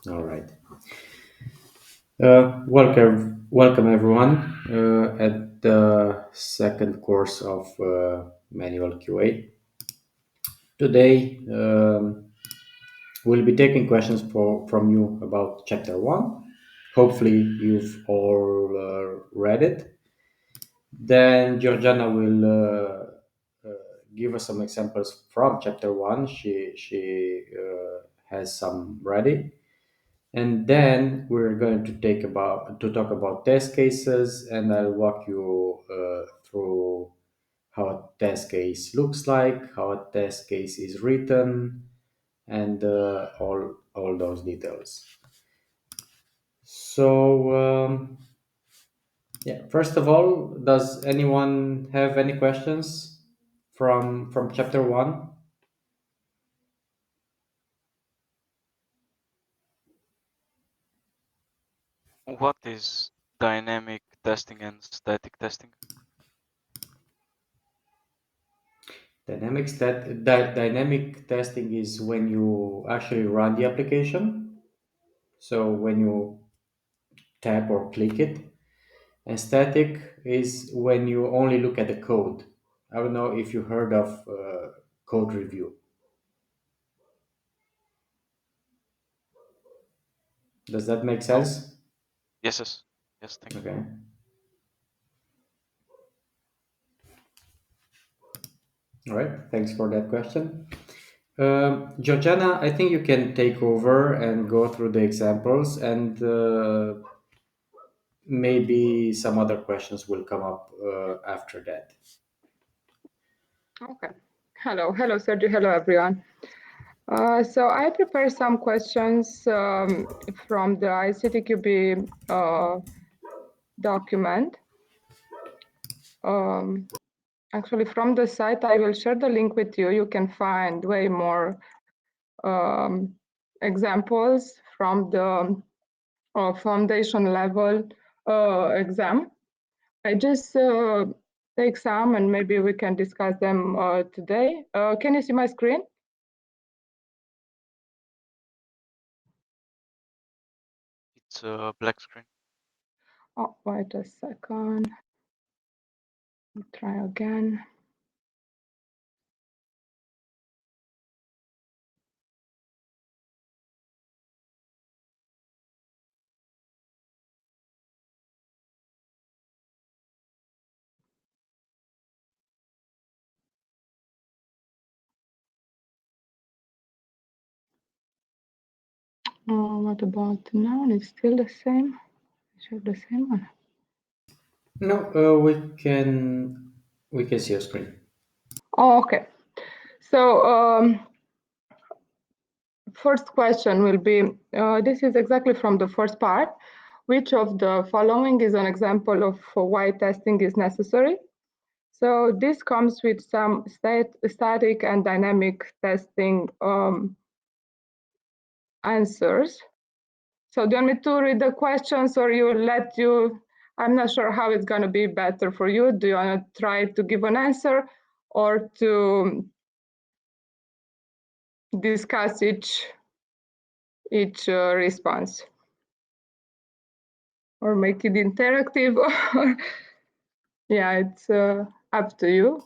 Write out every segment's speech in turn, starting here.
All right. Welcome everyone at the second course of manual QA. Today, we'll be taking questions from you about chapter one. Hopefully, you've all read it. Then Georgiana will give us some examples from chapter one. She has some ready, and then we're going to talk about test cases, and I'll walk you through how a test case looks like, how a test case is written, and all those details. So yeah, first of all, does anyone have any questions from chapter one? What is dynamic testing and static testing? Dynamic testing is when you actually run the application. So when you tap or click it, and static is when you only look at the code. I don't know if you heard of code review. Does that make No. sense? Yes. Thank you. Okay. All right. Thanks for that question. Georgiana, I think you can take over and go through the examples, and maybe some other questions will come up after that. Okay. Hello, Sergio. Hello, everyone. So I prepared some questions from the ICTQB document. Actually, from the site, I will share the link with you. You can find way more examples from the foundation level exam. I just take some and maybe we can discuss them today. Can you see my screen? It's a black screen. Oh, wait a second. I'll try again. What about now? It's still the same. Show the same one. No, we can see your screen. Oh, okay. So first question will be, this is exactly from the first part. Which of the following is an example of why testing is necessary? So this comes with some static and dynamic testing answers. So do you want me to read the questions or I'm not sure how it's going to be better for you. Do you want to try to give an answer or to discuss each response? Or make it interactive? Yeah, it's up to you.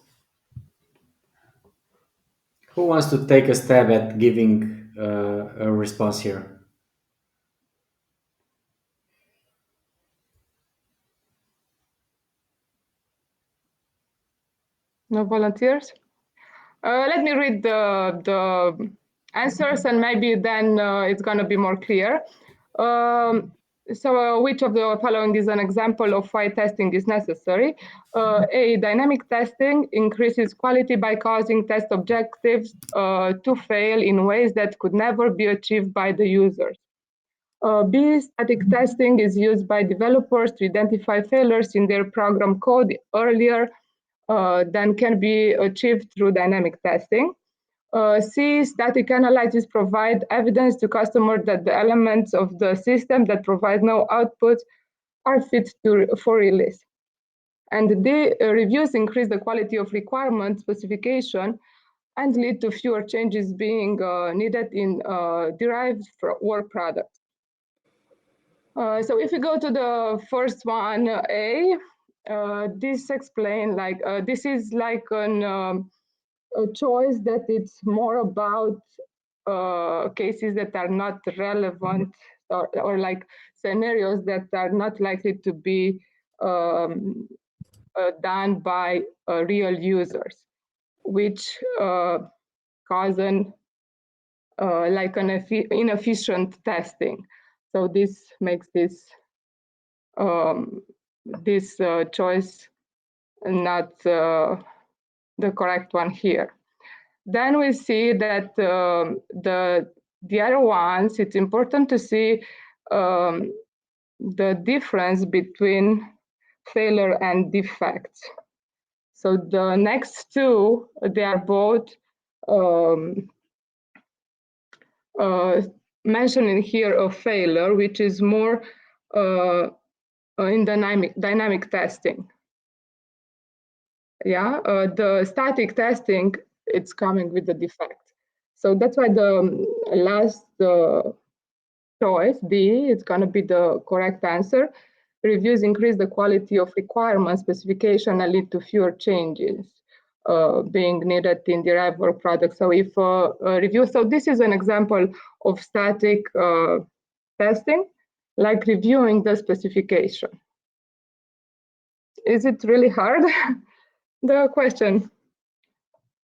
Who wants to take a stab at giving a response here? No volunteers? Let me read the answers and maybe then it's going to be more clear. So which of the following is an example of why testing is necessary? A, dynamic testing increases quality by causing test objectives to fail in ways that could never be achieved by the users. B, static testing is used by developers to identify failures in their program code earlier than can be achieved through dynamic testing. C, static analysis provide evidence to customers that the elements of the system that provide no output are fit for release. And D, reviews increase the quality of requirement specification and lead to fewer changes being needed in derived work product. So if you go to the first one, A, this explain like this is like a choice that it's more about cases that are not relevant or like scenarios that are not likely to be done by real users, which cause an like an inefficient testing. So this makes this choice not the correct one here. Then we see that the other ones, it's important to see the difference between failure and defects. So the next two, they are both um, uh, mentioning here a failure, which is more in dynamic testing. Yeah, the static testing, it's coming with the defect. So that's why the last choice, D, is going to be the correct answer. Reviews increase the quality of requirement specification and lead to fewer changes being needed in derived product. So if a review, so this is an example of static testing, like reviewing the specification. Is it really hard? The question.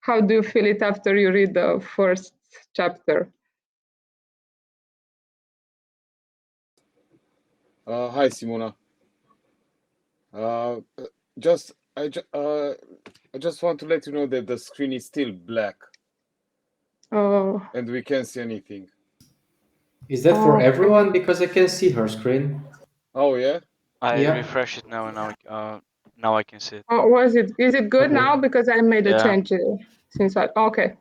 How do you feel it after you read the first chapter? Hi, Simona. Uh, just I just want to let you know that the screen is still black Oh, and we can't see anything. Is that for okay. everyone? Because I can see her screen. Oh yeah? I Yeah. refresh it now and now I can see it. Oh, is it good Okay. now? Because I made a Yeah. change since I, okay.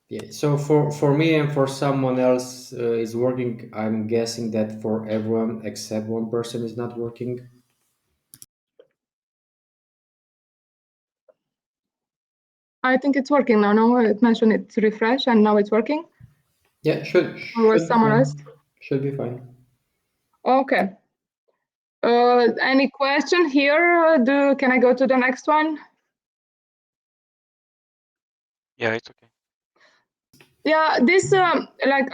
Yeah. So for me and for someone else is working. I'm guessing that for everyone except one person is not working. I think it's working now. No, it mentioned it's refresh and now it's working. Yeah. Should Or was should be someone else? fine. Should be fine. Okay. Any question here? Can I go to the next one? Yeah, it's okay. Yeah, this like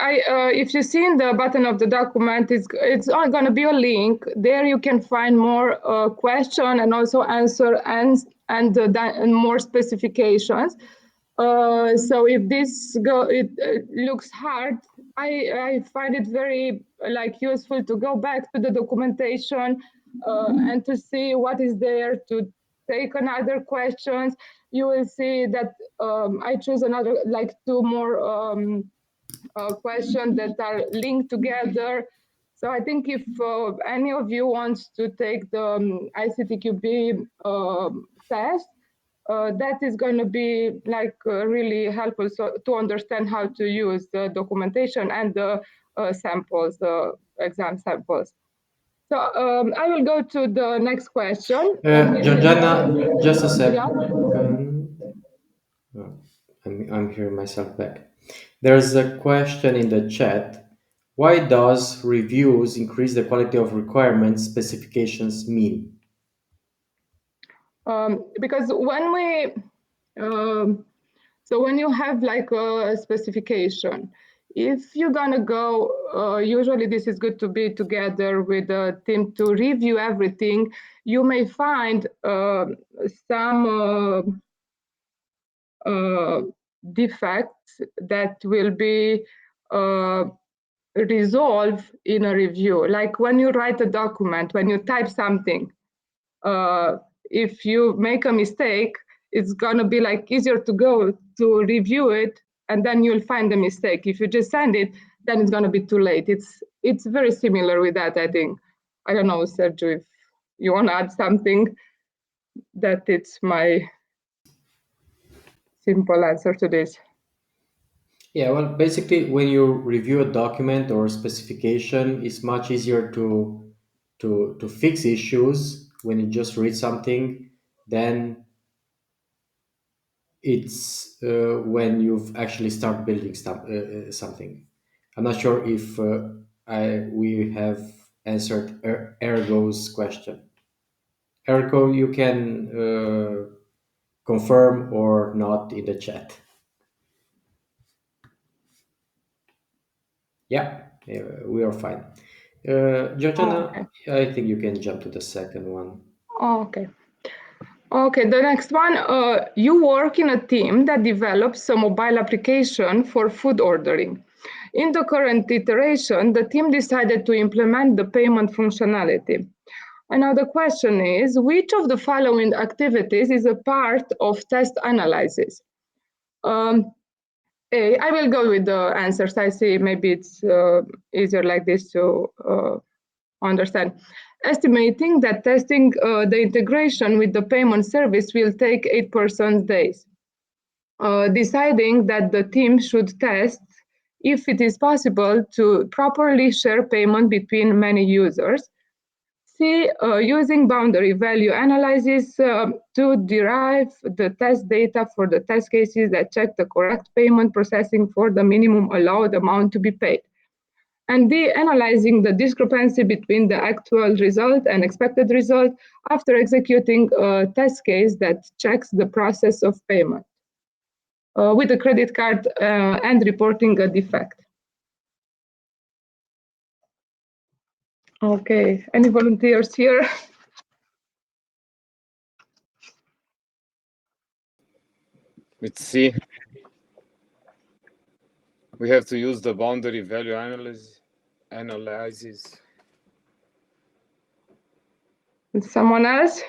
if you see in the button of the document, it's going to be a link. There you can find more question and also answer and more specifications. So if it looks hard, I find it very like useful to go back to the documentation and to see what is there to take another questions. You will see that I choose another like two more questions that are linked together. So I think if any of you wants to take the ICTQB test, that is going to be like really helpful to understand how to use the documentation and the samples, the exam samples. So I will go to the next question. Georgiana, just a Yeah. second. Oh, I'm hearing myself back. There's a question in the chat. Why does reviews increase the quality of requirements specifications mean? Because when we um, so when you have like a specification, if you're gonna go, usually this is good to be together with a team to review everything. You may find some defects that will be uh, resolved in a review. Like when you write a document, when you type something, uh, if you make a mistake, it's gonna be like easier to go to review it, and then you'll find the mistake. If you just send it, then it's gonna be too late. It's very similar with that, I think. I don't know, Sergio, if you want to add something. That it's my simple answer to this. Yeah, well, basically, when you review a document or specification, it's much easier to fix issues when you just read something than it's when you've actually start building something. I'm not sure if I we have answered Ergo's question. Ergo, you can confirm or not in the chat. Yeah, we are fine. Georgiana, I think you can jump to the second one. Okay. Okay, the next one. You work in a team that develops a mobile application for food ordering. In the current iteration, the team decided to implement the payment functionality. And now the question is, which of the following activities is a part of test analysis? I will go with the answers. I see maybe it's easier like this to understand. Estimating that testing the integration with the payment service will take 8% days. Deciding that the team should test if it is possible to properly share payment between many users. C, using boundary value analysis to derive the test data for the test cases that check the correct payment processing for the minimum allowed amount to be paid. And D, analyzing the discrepancy between the actual result and expected result after executing a test case that checks the process of payment with a credit card and reporting a defect. Okay, any volunteers here? Let's see. We have to use the boundary value analysis. Someone else?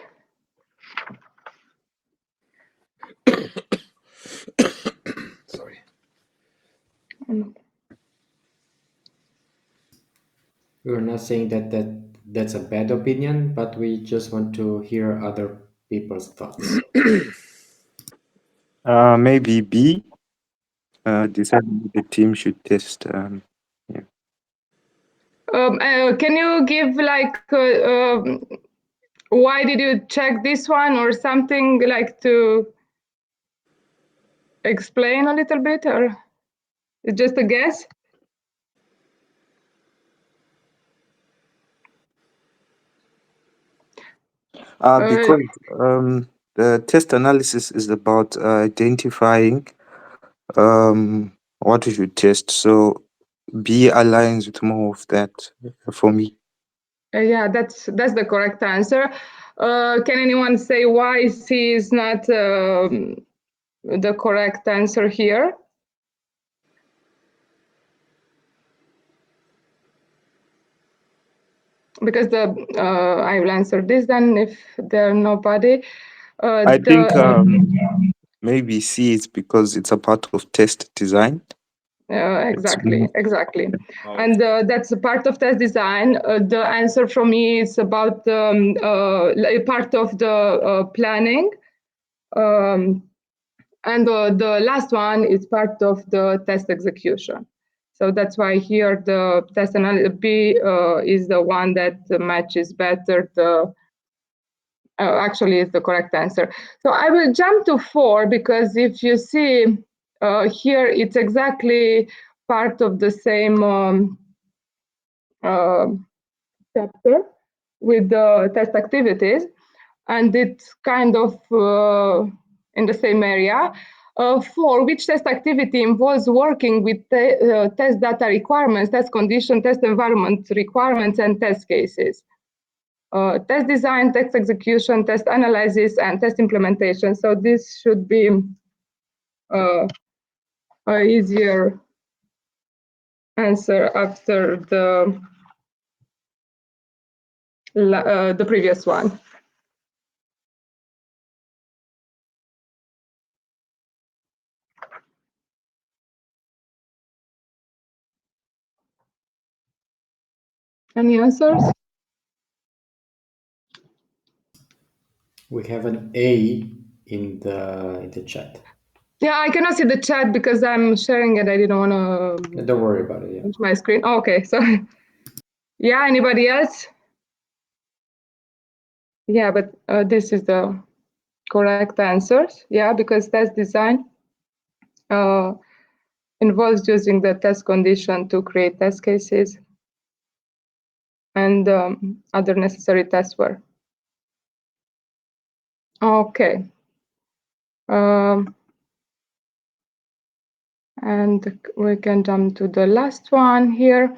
Sorry. We're not saying that's a bad opinion, but we just want to hear other people's thoughts. Maybe B. Deciding the team should test. Yeah. Can you give like why did you check this one or something like to explain a little bit, or it's just a guess? Because the test analysis is about identifying what we should test. So B aligns with more of that for me. Yeah, that's the correct answer. Can anyone say why C is not the correct answer here? Because I will answer this then if there are nobody. I think maybe C is because it's a part of test design. Exactly. And that's a part of test design. The answer from me is about part of the planning. And the last one is part of the test execution. So that's why here the test analysis B is the one that matches better the actually is the correct answer. So I will jump to 4 because if you see here, it's exactly part of the same chapter with the test activities, and it's kind of in the same area. 4, which test activity involves working with test data requirements, test condition, test environment requirements, and test cases. Test design, test execution, test analysis, and test implementation. So this should be an easier answer after the previous one. Any answers? We have an A in the chat. Yeah, I cannot see the chat because I'm sharing it. I didn't want to. Don't worry about it. Yeah. Change my screen. Oh, okay, so yeah, anybody else? Yeah, but this is the correct answers. Yeah, because test design involves using the test condition to create test cases. and other necessary tests were. Okay. And we can jump to the last one here.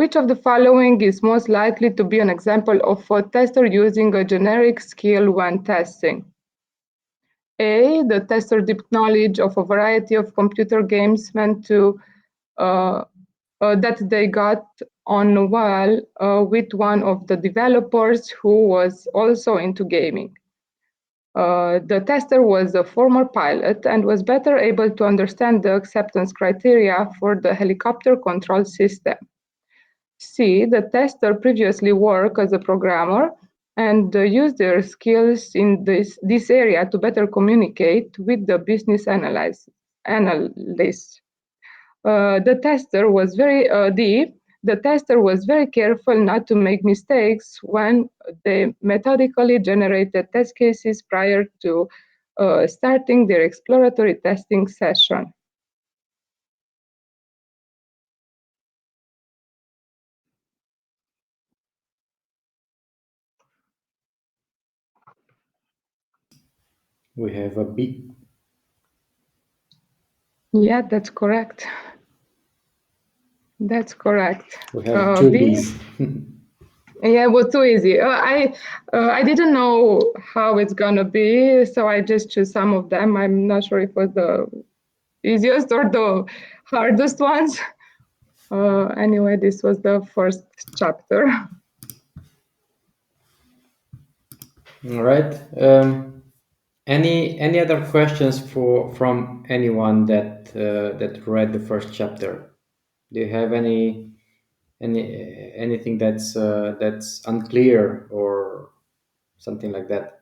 Which of the following is most likely to be an example of a tester using a generic skill when testing? A, the tester deep knowledge of a variety of computer games meant to that they got on well with one of the developers who was also into gaming. The tester was a former pilot and was better able to understand the acceptance criteria for the helicopter control system. C, the tester previously worked as a programmer and used their skills in this area to better communicate with the business analysts. The tester was very careful not to make mistakes when they methodically generated test cases prior to starting their exploratory testing session. We have a B. Yeah, that's correct. That's correct. We have two B. Bs. Yeah, it was too easy. I didn't know how it's gonna be, so I just chose some of them. I'm not sure if it was the easiest or the hardest ones. Anyway, this was the first chapter. All right. Any other questions from anyone that read the first chapter? Do you have anything that's unclear or something like that?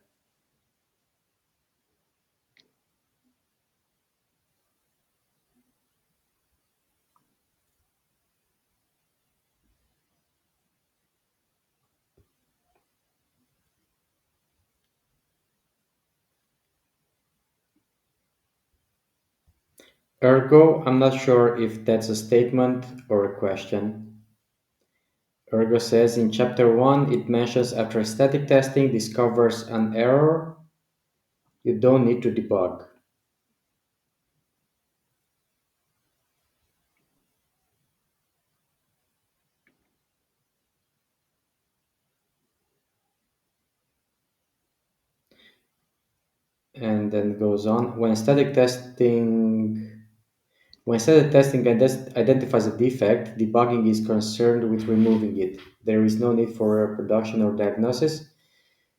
Ergo, I'm not sure if that's a statement or a question. Ergo says in chapter 1, it mentions after static testing discovers an error, you don't need to debug. And then goes on, when static testing identifies a defect, debugging is concerned with removing it. There is no need for reproduction or diagnosis,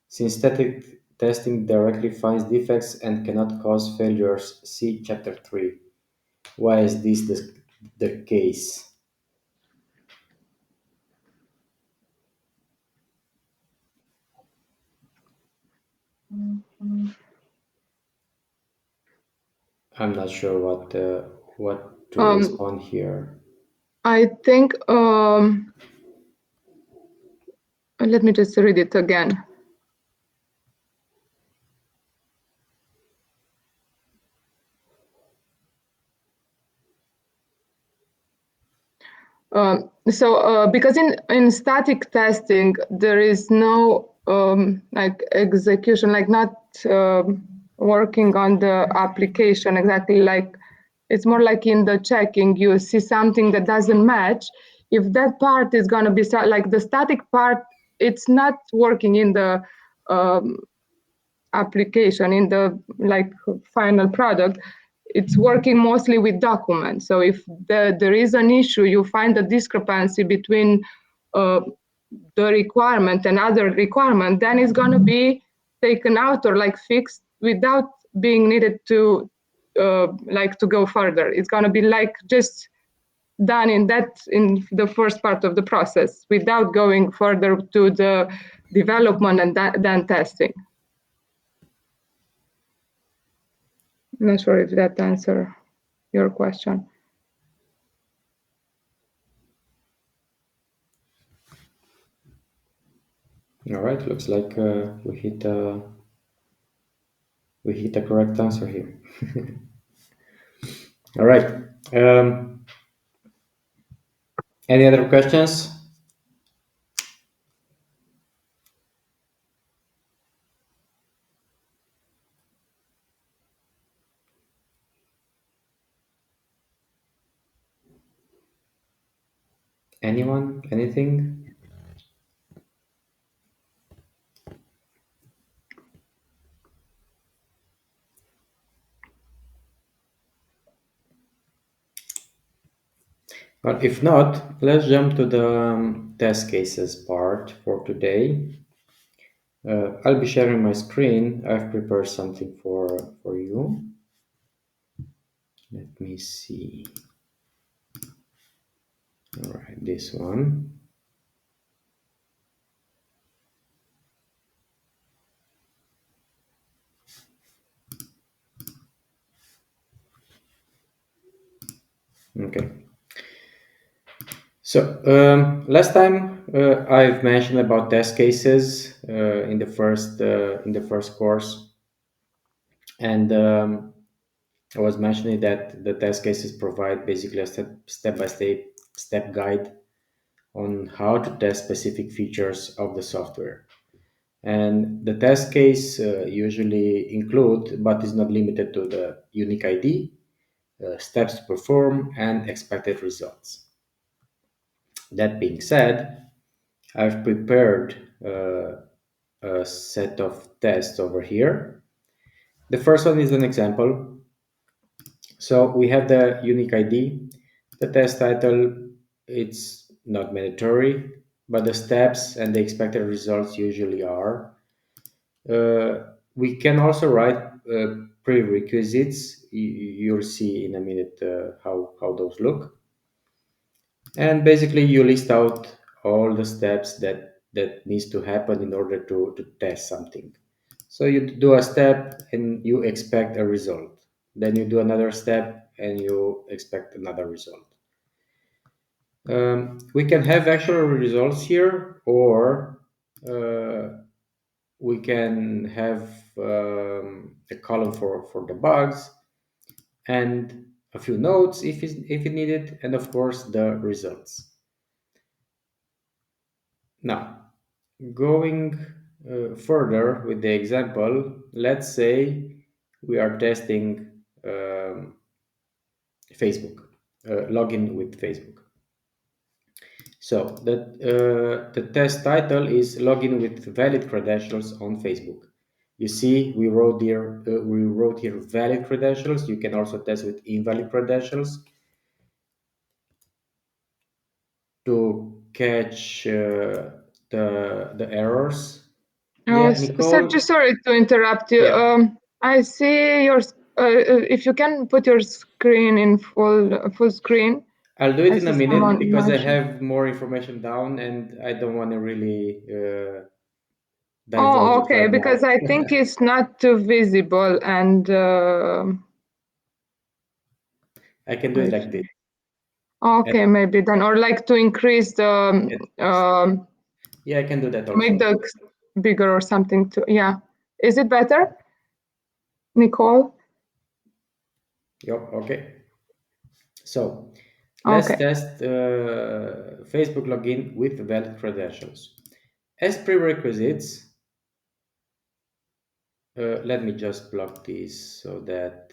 since static testing directly finds defects and cannot cause failures. See chapter 3. Why is this the case? I'm not sure what to respond here. I think, let me just read it again. Because in static testing, there is no like execution, like not working on the application exactly, like it's more like in the checking, you see something that doesn't match. If that part is going to be like the static part, it's not working in the application, in the like final product. It's working mostly with documents. So if there is an issue, you find a discrepancy between the requirement and other requirement, then it's going to be taken out or like fixed without being needed to like to go further. It's going to be like just done in the first part of the process without going further to the development and then testing. I'm not sure if that answers your question. All right, looks like we hit a correct answer here. All right. Any other questions? Anyone? Anything? Well, if not, let's jump to the test cases part for today. I'll be sharing my screen. I've prepared something for you. Let me see. All right, this one. Okay. So last time I've mentioned about test cases in the first course, and I was mentioning that the test cases provide basically a step by step guide on how to test specific features of the software. And the test case usually include, but is not limited to, the unique ID, steps to perform, and expected results. That being said, I've prepared a set of tests over here. The first one is an example. So we have the unique ID. The test title, it's not mandatory, but the steps and the expected results usually are. We can also write prerequisites. You'll see in a minute how those look. And basically, you list out all the steps that needs to happen in order to test something. So you do a step and you expect a result. Then you do another step and you expect another result. We can have actual results here, or we can have a column for the bugs and a few notes if it needed, and of course the results. Now, going further with the example, let's say we are testing Facebook, login with Facebook. So the test title is login with valid credentials on Facebook. You see, we wrote here valid credentials. You can also test with invalid credentials to catch the errors. Yeah, Nicole. Sorry to interrupt you. Yeah, I see your. If you can put your screen in full screen. I'll do it I in a see minute someone because I mentioned. have more information down and I don't want to really Oh, divulge okay. that Because more. I think it's not too visible, and I can do it I like this. think. Okay, maybe then, or like to increase the Yeah, I can do that make also. the bigger or something. To yeah, is it better, Nicole? Yep, okay. So let's Okay. test Facebook login with valid credentials. As prerequisites, let me just block these so that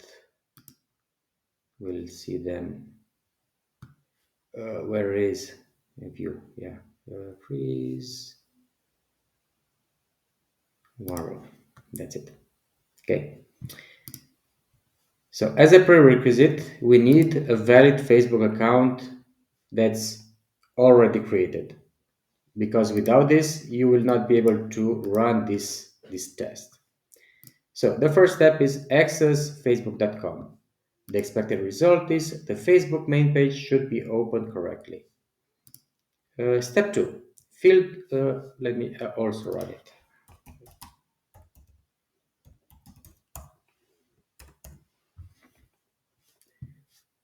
we'll see them. Where is view? Yeah, freeze one row. That's it. Okay. So as a prerequisite, we need a valid Facebook account that's already created, because without this, you will not be able to run this test. So the first step is access facebook.com. The expected result is the Facebook main page should be opened correctly. Step 2, field, let me also run it.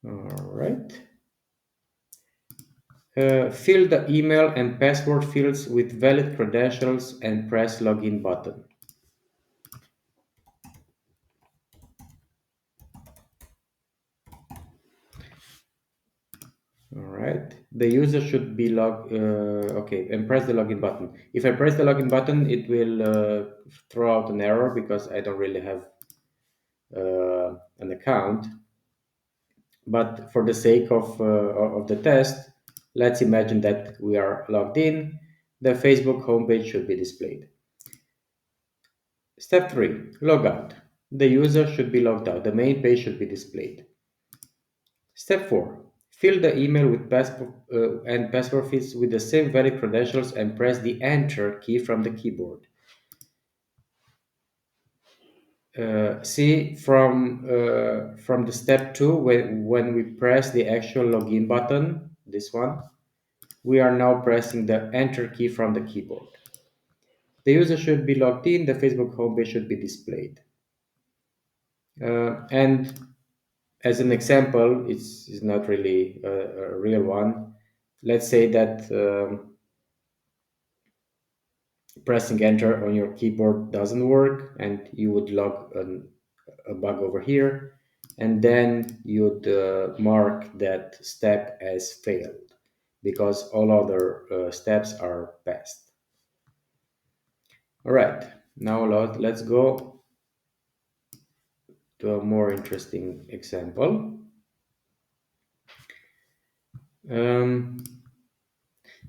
All right. Fill the email and password fields with valid credentials and press login button. All right. The user should be okay, and press the login button. If I press the login button, it will throw out an error because I don't really have an account. But for the sake of the test, let's imagine that we are logged in. The Facebook homepage should be displayed. Step 3, logout. The user should be logged out. The main page should be displayed. Step 4, fill the email with passport and password fields with the same valid credentials and press the Enter key from the keyboard. See from the step 2, when we press the actual login button, this one, we are now pressing the Enter key from the keyboard. The user should be logged in. The Facebook homepage should be displayed. And as an example, it's not really a real one. Let's say that pressing enter on your keyboard doesn't work and you would log a bug over here, and then you'd mark that step as failed because all other steps are passed. All right, now let's go to a more interesting example.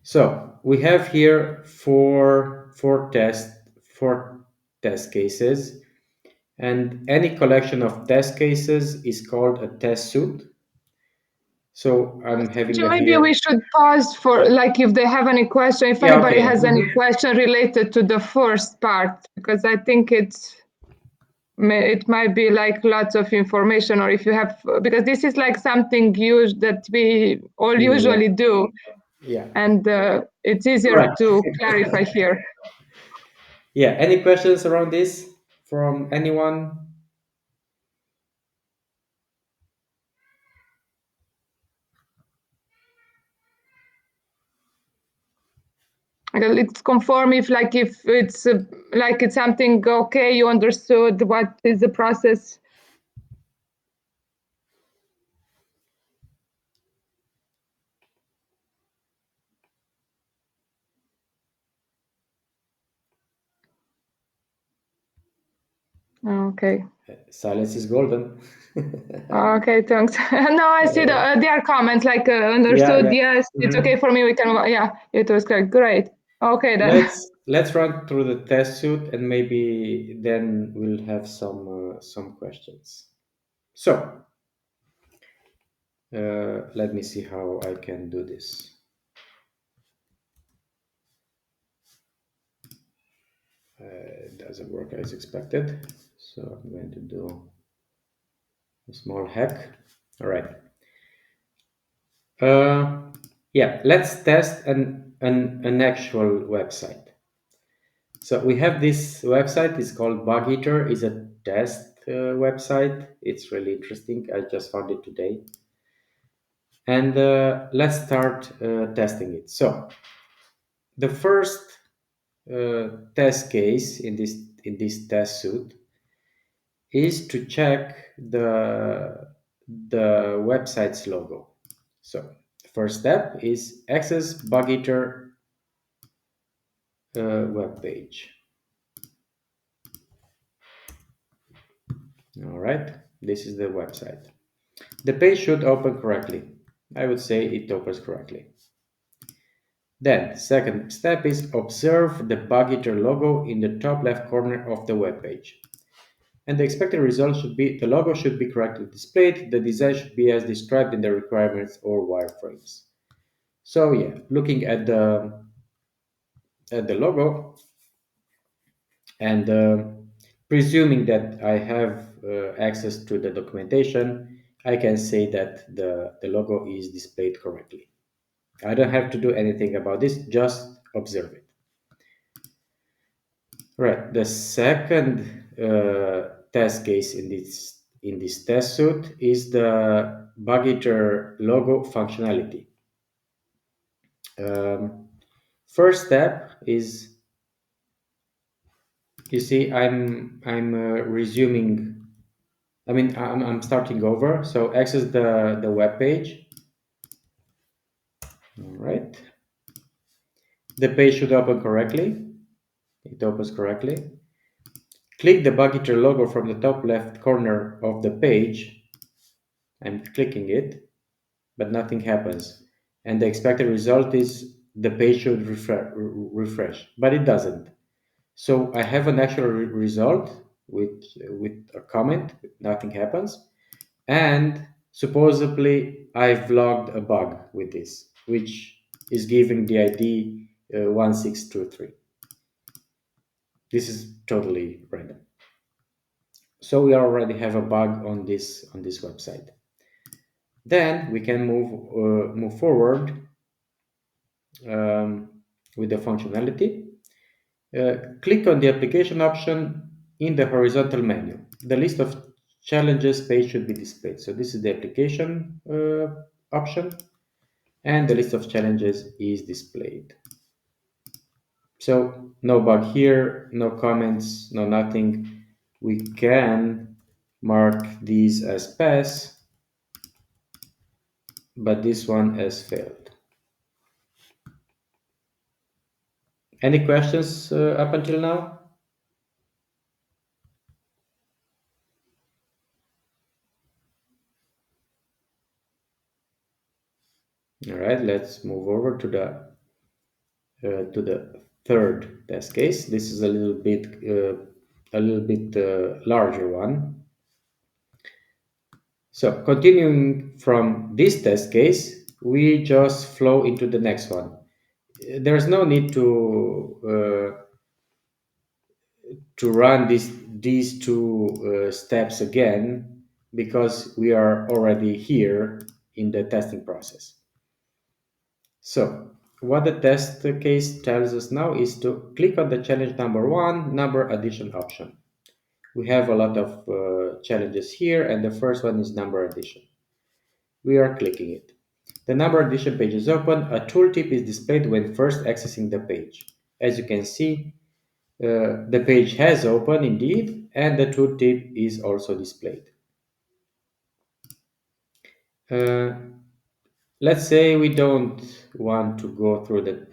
So we have here four test cases, and any collection of test cases is called a test suite. So I'm having Maybe here. we should pause for, like, if they have any question, if Yeah, anybody okay. has any question related to the first part, because I think it might be like lots of information, or if you have, because this is like something huge that we all usually do, Yeah. and it's easier Correct. to clarify here. Yeah. Any questions around this from anyone? It's conform if it's like it's something okay, you understood what is the process. Okay. Silence is golden. Okay, thanks. No, I see their comments, like understood. Yeah. Yes, it's okay for me. We can. Yeah, it was great. Great. Okay then. Let's run through the test suite and maybe then we'll have some questions. So let me see how I can do this. It doesn't work as expected, so I'm going to do a small hack. All right. Yeah, let's test an actual website. So we have this website. It's called Bug Eater. It's a test website. It's really interesting. I just found it today. And let's start testing it. So the first test case in this test suite is to check the website's logo. So first step is access Bug Eater web page. All right, this is the website. The page should open correctly. I would say it opens correctly. Then, second step is observe the Bug Eater logo in the top left corner of the web page. And the expected result should be the logo should be correctly displayed. The design should be as described in the requirements or wireframes. So yeah, looking at the logo and presuming that I have access to the documentation, I can say that the logo is displayed correctly. I don't have to do anything about this, just observe it. Right, the second test case in this test suite is the Bug Eater logo functionality. First step is, you see, I'm resuming. I mean, I'm starting over. So access the web page. All right. The page should open correctly. It opens correctly. Click the Bug Eater logo from the top left corner of the page. I'm clicking it, but nothing happens. and the expected result is the page should refresh, but it doesn't. So I have an actual result with a comment, nothing happens, and supposedly I've logged a bug with this, which is giving the ID 1623. This is totally random. So we already have a bug on this website. Then we can move forward with the functionality. Click on the application option in the horizontal menu. The list of challenges page should be displayed. So this is the application option, and the list of challenges is displayed. So no bug here, no comments, no nothing. We can mark these as pass, but this one has failed. Any questions up until now? All right, let's move over to the third test case. This is a little bit larger one. So continuing from this test case, we just flow into the next one. There's no need to run these two steps again, because we are already here in the testing process. So what the test case tells us now is to click on the challenge number 1, number addition option. We have a lot of challenges here, and the first one is number addition. We are clicking it. The number addition page is open. A tooltip is displayed when first accessing the page. As you can see, the page has opened indeed, and the tooltip is also displayed. Let's say we don't want to go through the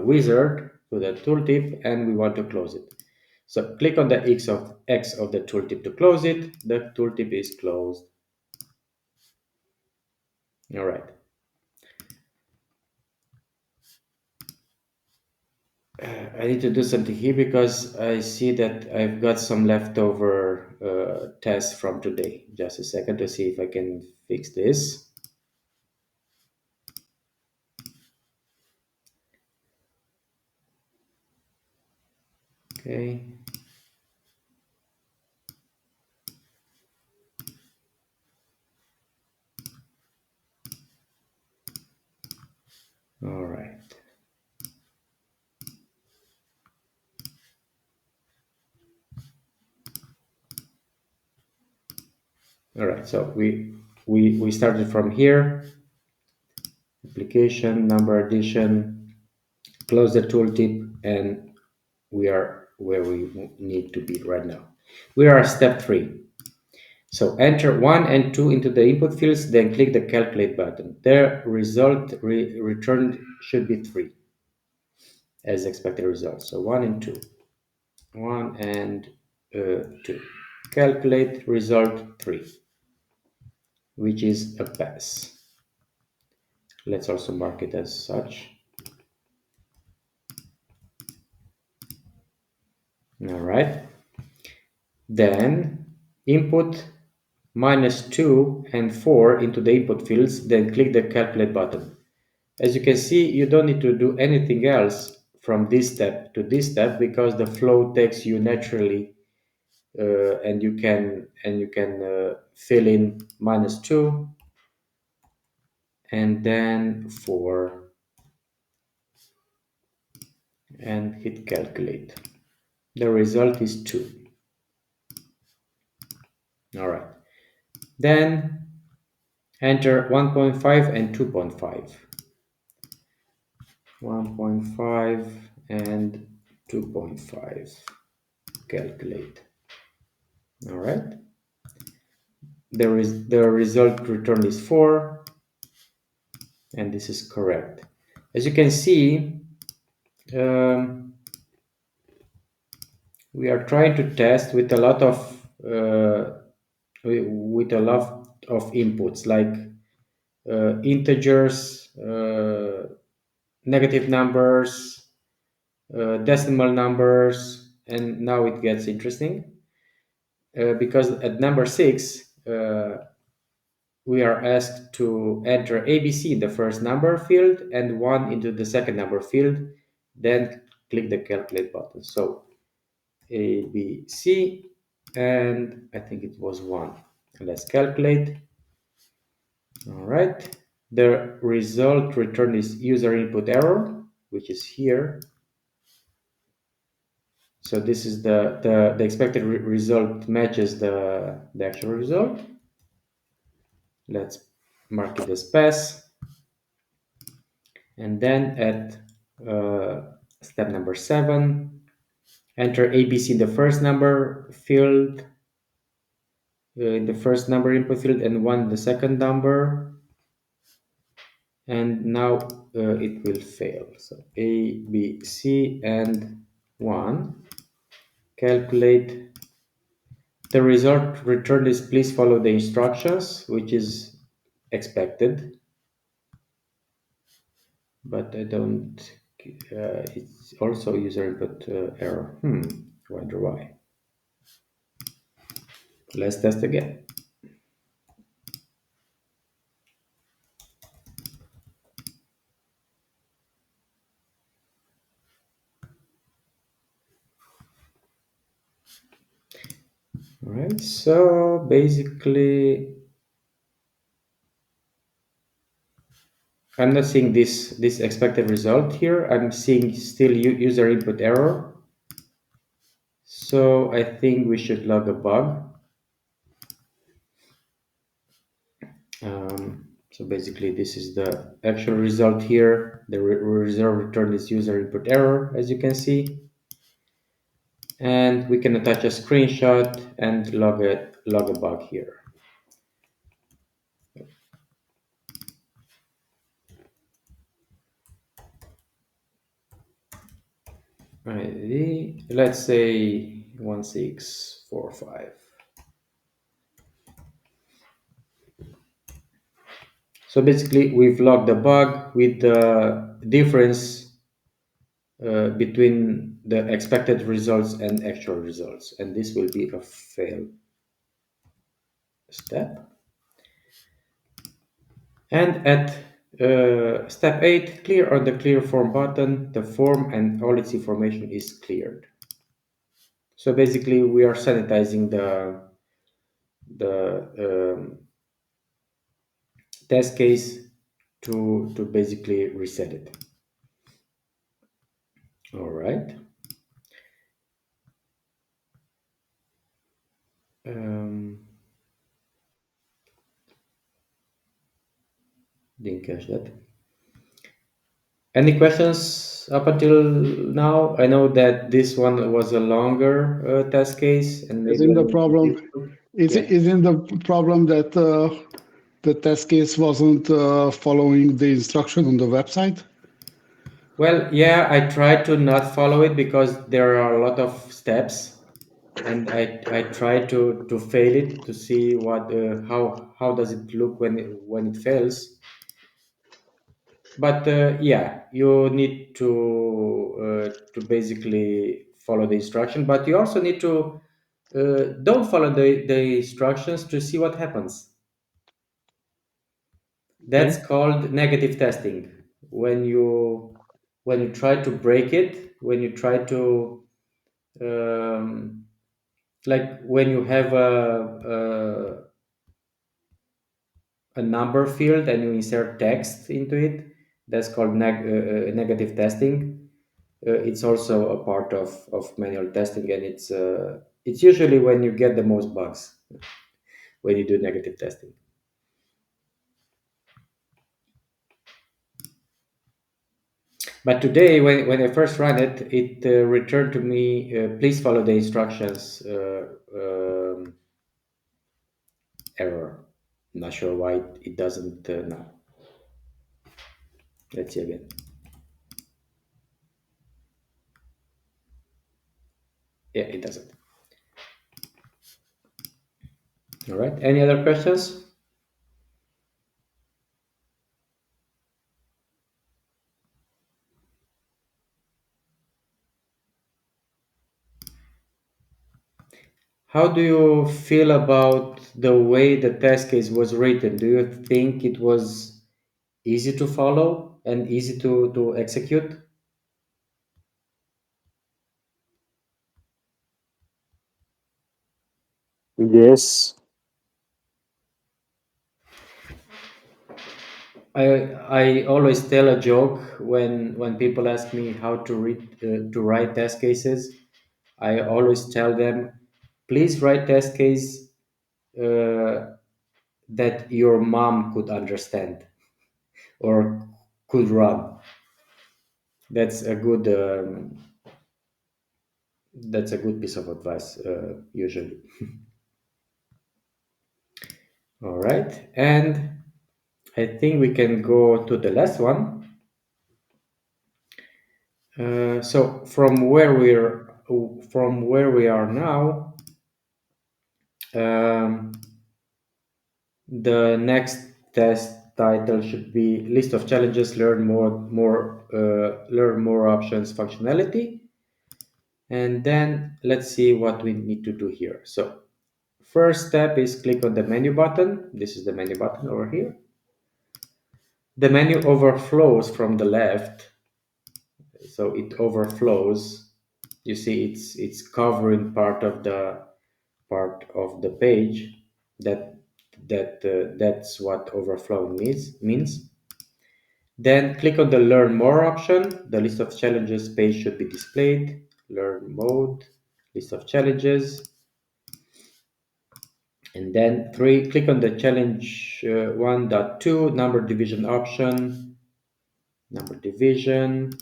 wizard, through the tooltip, and we want to close it. So click on the X of the tooltip to close it. The tooltip is closed. All right. I need to do something here because I see that I've got some leftover tests from today. Just a second to see if I can fix this. Okay. All right. All right. So we started from here. Application, number addition, close the tooltip, and we are where we need to be right now. We are at step 3. So enter 1 and 2 into the input fields, then click the calculate button. The result returned should be 3 as expected result. So 1 and 2. 1 and 2. Calculate result 3, which is a pass. Let's also mark it as such. All right. Then input -2 and 4 into the input fields, then click the calculate button. As you can see, you don't need to do anything else from this step to this step, because the flow takes you naturally, and you can fill in -2 and then 4 and hit calculate. The result is 2. All right. Then enter 1.5 and 2.5. 1.5 and 2.5. Calculate. All right. The result returned is 4, and this is correct. As you can see, we are trying to test with a lot of inputs, like integers, negative numbers, decimal numbers, and now it gets interesting because at number 6, we are asked to enter ABC in the first number field and 1 into the second number field, then click the calculate button. So ABC, and I think it was 1. Let's calculate. All right. The result returned is user input error, which is here. So this is the expected result matches the actual result. Let's mark it as pass. And then at step number 7, enter ABC in the first number field, in the first number input field, and 1 in the second number. And now it will fail. So A, B, C, and 1. Calculate. The result returned is please follow the instructions, which is expected. But I don't, it's also user input error. Wonder why. Let's test again. All right, so basically, I'm not seeing this expected result here. I'm seeing still user input error. So I think we should log a bug. So basically, this is the actual result here. The result returned is user input error, as you can see. And we can attach a screenshot and log a bug here. ID, let's say 1645. So basically, we've logged the bug with the difference between the expected results and actual results, and this will be a fail step. And at step 8, clear on the clear form button, the form and all its information is cleared. So basically, we are sanitizing the test case to basically reset it. All right. Didn't catch that. Any questions up until now? I know that this one was a longer test case, and maybe Isn't the problem? Yeah. Isn't the problem that the test case wasn't following the instruction on the website? Well, yeah, I tried to not follow it because there are a lot of steps, and I tried to fail it to see what how does it look when it fails. But yeah, you need to basically follow the instruction, but you also need to don't follow the instructions to see what happens. That's Okay. called negative testing. When you try to break it, when you try to like when you have a number field and you insert text into it, that's called negative testing. It's also a part of manual testing, and it's usually when you get the most bugs when you do negative testing. But today, when I first ran it, it returned to me, please follow the instructions error. Not sure why it doesn't now. Let's see again. Yeah, it doesn't. All right. Any other questions? How do you feel about the way the test case was written? Do you think it was easy to follow and easy to execute? Yes. I always tell a joke when people ask me how to write test cases. I always tell them, please write test case uh, that your mom could understand or could run. That's a good piece of advice usually. All right, and I think we can go to the last one. So from where we are now, um, the next test title should be list of challenges, learn more options, functionality, and then let's see what we need to do here. So first step is click on the menu button. This is the menu button over here. The menu overflows from the left, so it overflows. You see, it's covering part of the page. That's what overflowing means. Then click on the Learn More option. The list of challenges page should be displayed. Learn mode, list of challenges. And then 3, click on the challenge 1.2 number division option. Number division.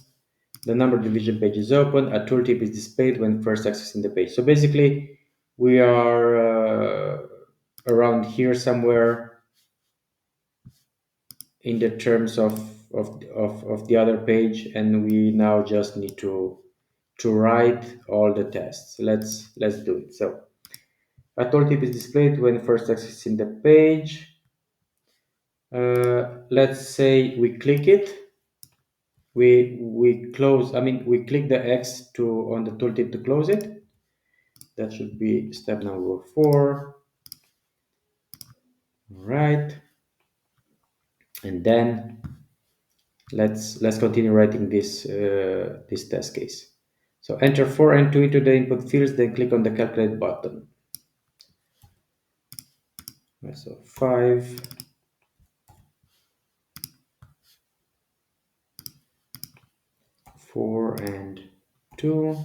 The number division page is open. A tooltip is displayed when first accessing the page. So basically, we are around here somewhere in the terms of the other page, and we now just need to write all the tests. Let's do it. So a tooltip is displayed when first accessing the page. Let's say we click it. We close. I mean, we click the X on the tooltip to close it. That should be step number 4. All right, and then let's continue writing this test case. So enter 4 and 2 into the input fields, then click on the calculate button. So 5, 4, and 2.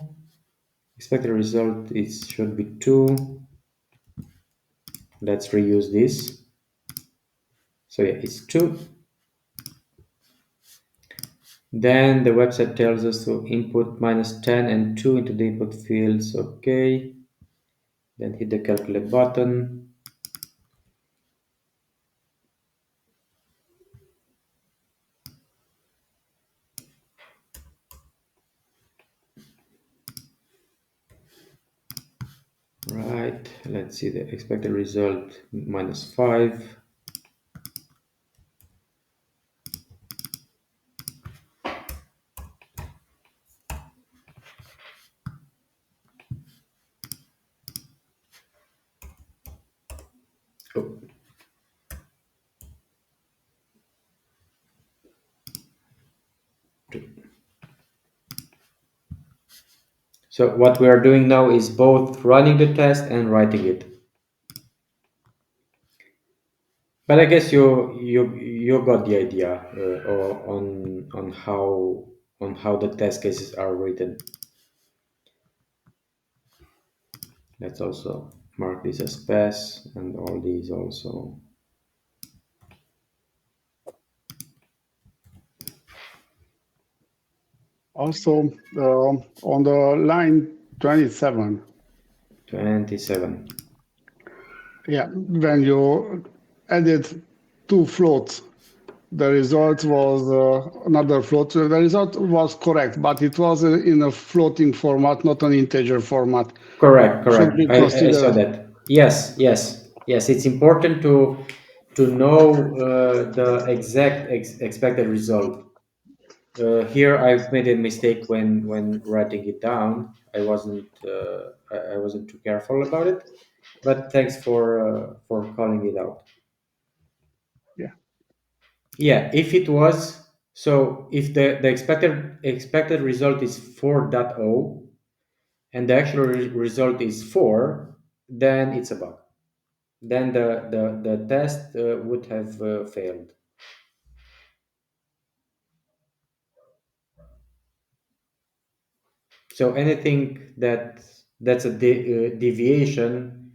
Expected result should be 2. Let's reuse this. So yeah, it's 2. Then the website tells us to input -10 and 2 into the input fields. Okay. Then hit the calculate button. Right, let's see the expected result -5. Oh. So what we are doing now is both running the test and writing it. But I guess you got the idea on how the test cases are written. Let's also mark this as pass and all these also. Also, on the line 27. 27. Yeah, when you added 2 floats, the result was another float. The result was correct, but it was in a floating format, not an integer format. Correct. Should be I saw considered. that. Yes. It's important to know the exact expected result. Here I've made a mistake when writing it down. I I wasn't too careful about it. But thanks for calling it out. Yeah. Yeah, if it was so, if the expected result is 4.0 and the actual result is 4, then it's a bug. Then the test would have failed. So anything that's a deviation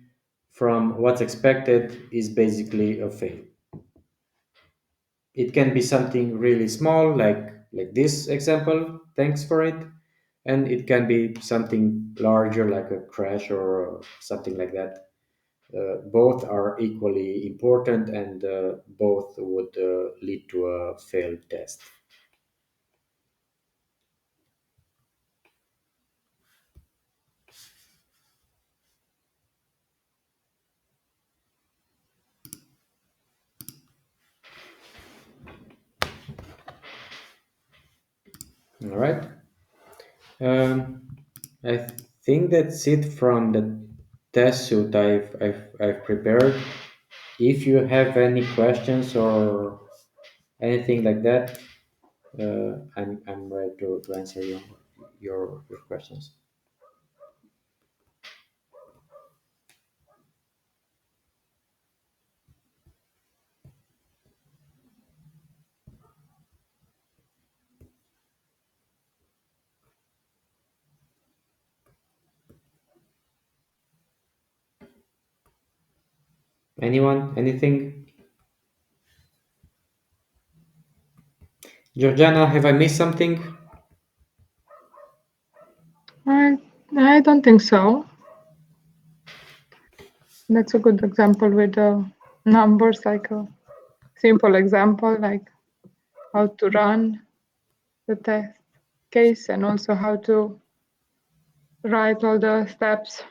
from what's expected is basically a fail. It can be something really small, like this example. Thanks for it. And it can be something larger, like a crash or something like that. Both are equally important, and both would lead to a failed test. All right. I think that's it from the test suite I've prepared. If you have any questions or anything like that, I'm ready to answer your questions. Anyone? Anything? Georgiana, have I missed something? I don't think so. That's a good example with the numbers, like a simple example, like how to run the test case and also how to write all the steps.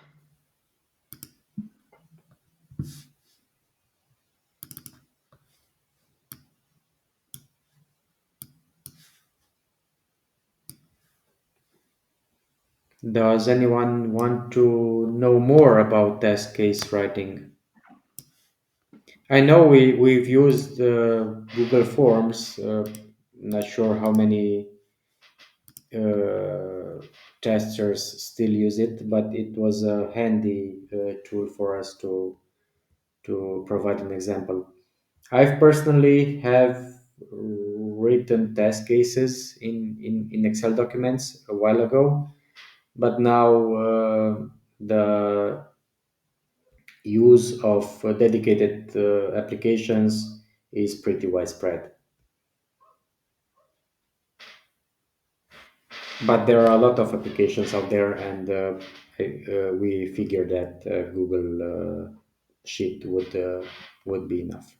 Does anyone want to know more about test case writing? I know we've used Google Forms. Not sure how many testers still use it, but it was a handy tool for us to provide an example. I've personally have written test cases in Excel documents a while ago, but now the use of dedicated applications is pretty widespread. But there are a lot of applications out there, and we figured that Google Sheet would be enough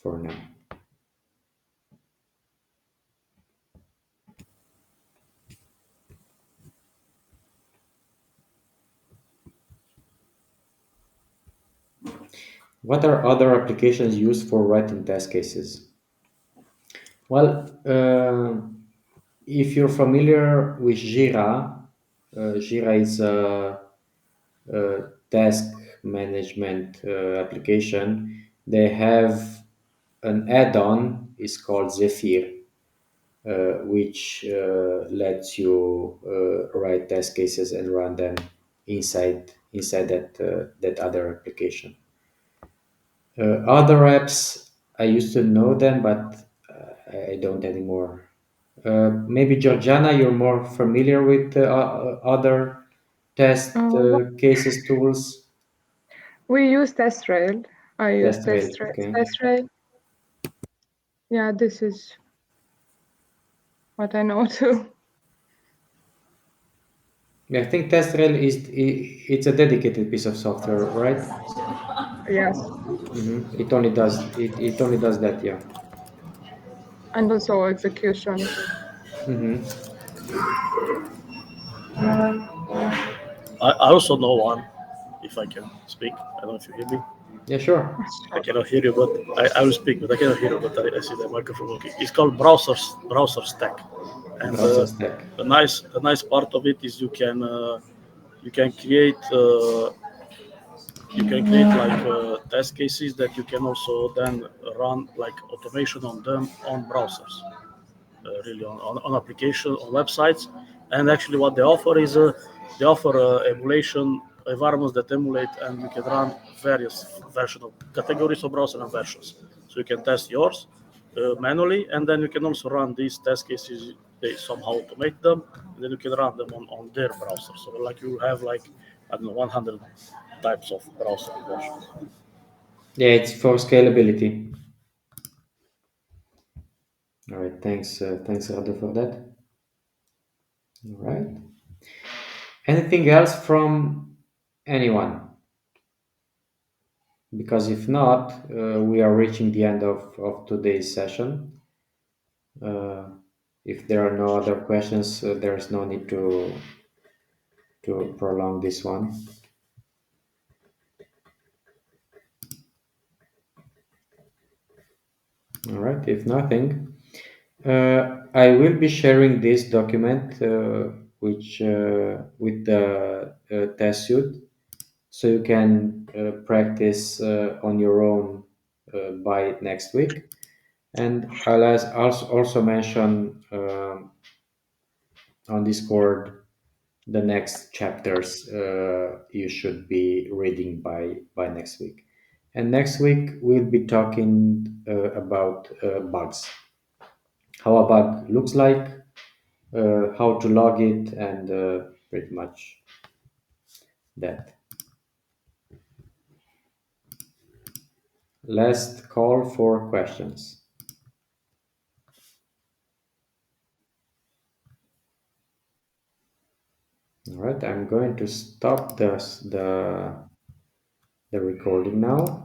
for now. What are other applications used for writing test cases? Well, if you're familiar with Jira, Jira is a task management application. They have an add-on, is called Zephyr, which lets you write test cases and run them inside that other application. Other apps, I used to know them, but I don't anymore. Maybe Georgiana, you're more familiar with other test cases tools. We use TestRail. I use TestRail, okay. TestRail. Yeah, this is what I know too. Yeah, I think TestRail it's a dedicated piece of software, right? Yes, It only does that, yeah. and also execution. I also know one, if I can speak. I don't know if you hear me. Yeah, sure. I cannot hear you, but I will speak, but I cannot hear you, but I see the microphone working. It's called browser stack. And Browser stack. the nice part of it is you you can create like test cases that you can also then run like automation on them on browsers, really on application on websites. And actually, what they offer is they offer emulation environments that emulate, and you can run various version of categories of browser and versions. So you can test yours manually, and then you can also run these test cases. They somehow automate them, and then you can run them on their browser. So like you have like, I don't know, 100 types of browser versions. Yeah, it's for scalability. All right, thanks, Radu, for that. All right. Anything else from anyone? Because if not, we are reaching the end of today's session. If there are no other questions, there is no need to prolong this one. All right. If nothing, I will be sharing this document, which with the test suite, so you can practice on your own by next week. And I'll also mention on Discord the next chapters you should be reading by next week. And next week we'll be talking about bugs, how a bug looks like, how to log it, and pretty much that. Last call for questions. All right, I'm going to stop the recording now.